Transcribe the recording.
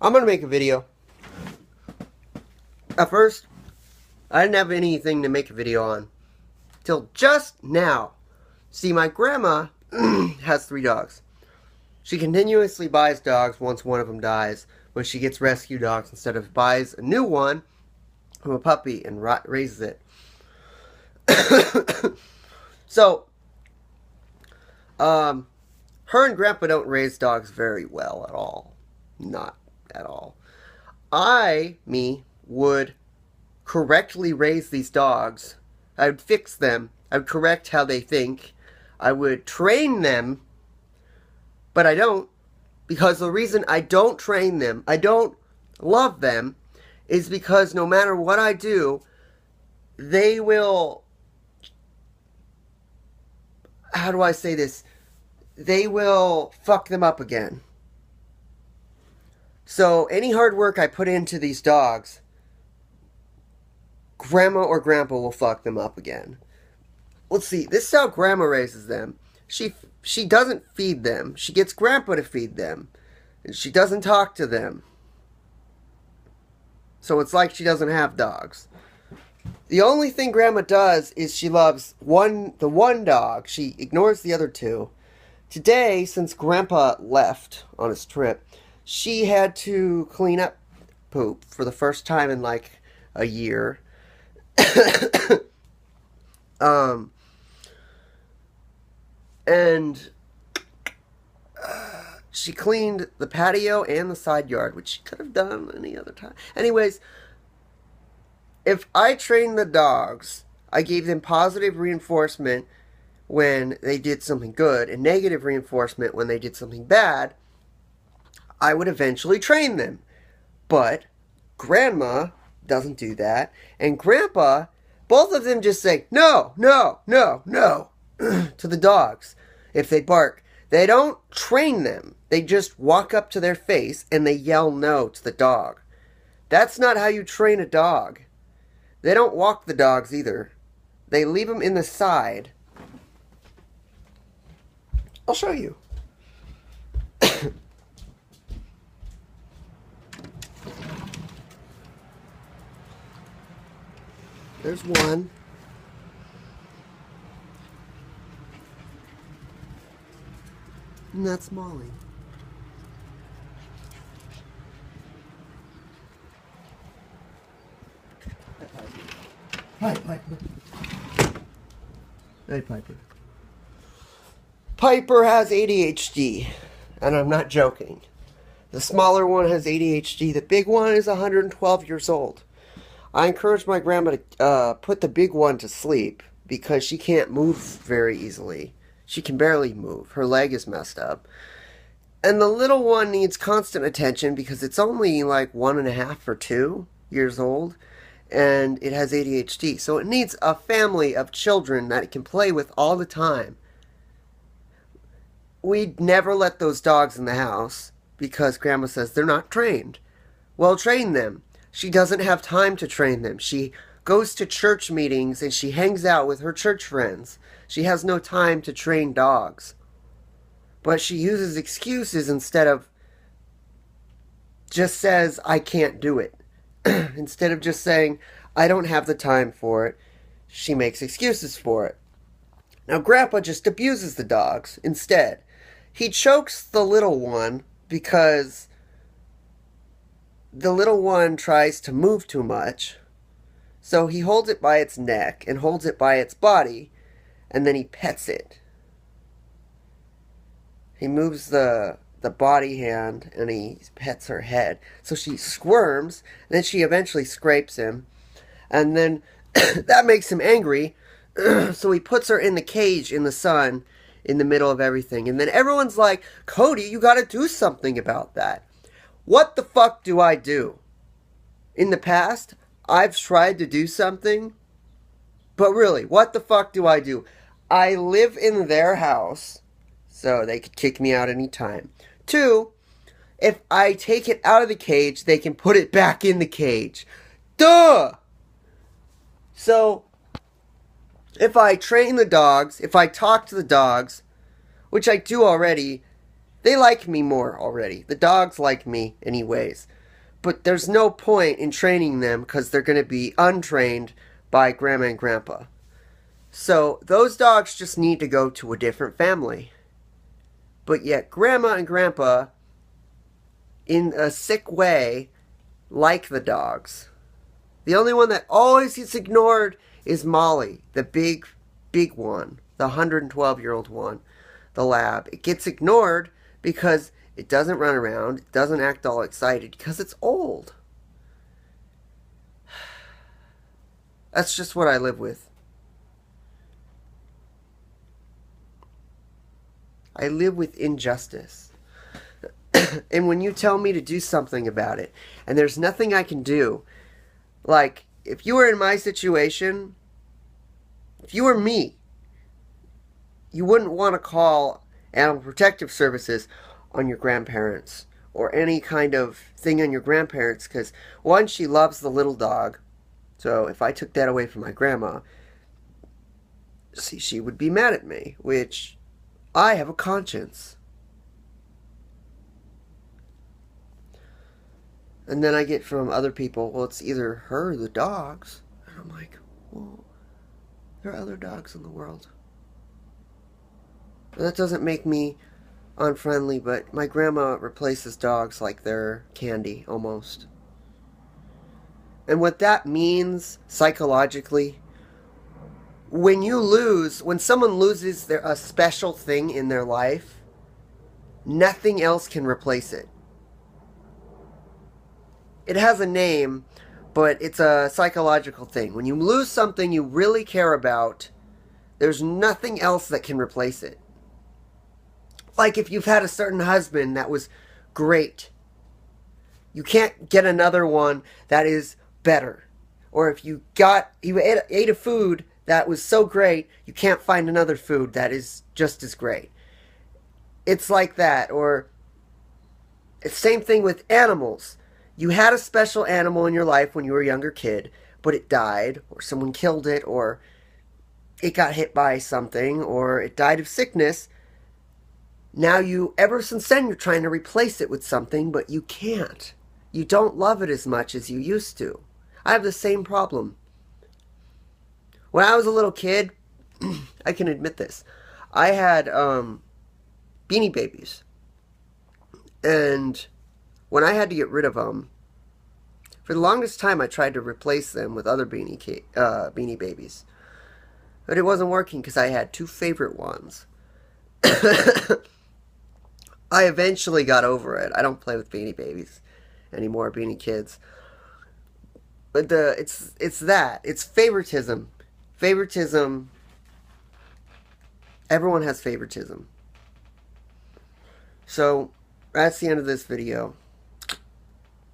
I'm gonna make a video. At first, I didn't have anything to make a video on. Till just now. See, my grandma has 3 dogs. She continuously buys dogs once one of them dies, when she gets rescue dogs instead of buys a new one from a puppy and raises it. So, her and Grandpa don't raise dogs very well at all. Not at all. I would correctly raise these dogs. I would fix them. I would correct how they think. I would train them. But I don't. Because the reason I don't train them, I don't love them, is because no matter what I do, they will... How do I say this? They will fuck them up again. So any hard work I put into these dogs, Grandma or Grandpa will fuck them up again. Let's see. This is how Grandma raises them. She doesn't feed them. She gets Grandpa to feed them. And she doesn't talk to them. So it's like she doesn't have dogs. The only thing Grandma does is she loves the one dog. She ignores the other 2. Today, since Grandpa left on his trip, she had to clean up poop for the first time in like a year. And she cleaned the patio and the side yard, which she could have done any other time. Anyways, if I trained the dogs, I gave them positive reinforcement when they did something good and negative reinforcement when they did something bad, I would eventually train them. But Grandma doesn't do that. And Grandpa, both of them just say, no, no, no, no, to the dogs if they bark. They don't train them. They just walk up to their face and they yell no to the dog. That's not how you train a dog. They don't walk the dogs either. They leave them in the side. I'll show you. There's one. And that's Molly. Hi, Piper. Hey, Piper. Piper has ADHD, and I'm not joking. The smaller one has ADHD. The big one is 112 years old. I encourage my grandma to put the big one to sleep because she can't move very easily. She can barely move. Her leg is messed up. And the little one needs constant attention because it's only like 1.5 or 2 years old. And it has ADHD. So it needs a family of children that it can play with all the time. We'd never let those dogs in the house because Grandma says they're not trained. Well, train them. She doesn't have time to train them. She goes to church meetings and she hangs out with her church friends. She has no time to train dogs. But she uses excuses instead of just says, I can't do it. Instead of just saying, I don't have the time for it, she makes excuses for it. Now, Grandpa just abuses the dogs instead. He chokes the little one because the little one tries to move too much. So he holds it by its neck and holds it by its body, and then he pets it. He moves the body hand and he pets her head. So she squirms, and then she eventually scrapes him. And then that makes him angry. So he puts her in the cage in the sun in the middle of everything. And then everyone's like, Cody, you gotta do something about that. What the fuck do I do? In the past, I've tried to do something. But really, what the fuck do I do? I live in their house, so they could kick me out anytime. 2, if I take it out of the cage, they can put it back in the cage. Duh! So, if I train the dogs, if I talk to the dogs, which I do already, They like me more already. The dogs like me anyways. But there's no point in training them because they're going to be untrained by Grandma and Grandpa. So those dogs just need to go to a different family. But yet Grandma and Grandpa, in a sick way, like the dogs. The only one that always gets ignored is Molly, the big one, the 112-year-old one, the lab. It gets ignored because it doesn't run around, it doesn't act all excited because it's old. That's just what I live with. I live with injustice. And when you tell me to do something about it, and there's nothing I can do, like, if you were in my situation, if you were me, you wouldn't want to call Animal Protective Services on your grandparents or any kind of thing on your grandparents because, one, she loves the little dog. So if I took that away from my grandma, see, she would be mad at me, which I have a conscience. And then I get from other people, well, it's either her or the dogs. And I'm like, well, there are other dogs in the world. That doesn't make me unfriendly, but my grandma replaces dogs like they're candy, almost. And what that means psychologically, when someone loses a special thing in their life, nothing else can replace it. It has a name, but it's a psychological thing. When you lose something you really care about, there's nothing else that can replace it. Like if you've had a certain husband that was great, you can't get another one that is better. Or if you ate a food that was so great, you can't find another food that is just as great. It's like that. Or it's the same thing with animals. You had a special animal in your life when you were a younger kid, but it died, or someone killed it, or it got hit by something, or it died of sickness. Now ever since then, you're trying to replace it with something, but you can't. You don't love it as much as you used to. I have the same problem. When I was a little kid, I can admit this, I had Beanie Babies. And when I had to get rid of them, for the longest time I tried to replace them with other Beanie Babies. But it wasn't working because I had two favorite ones. I eventually got over it. I don't play with Beanie Babies anymore, Beanie Kids. But it's that. It's favoritism. Favoritism. Everyone has favoritism. So, that's the end of this video.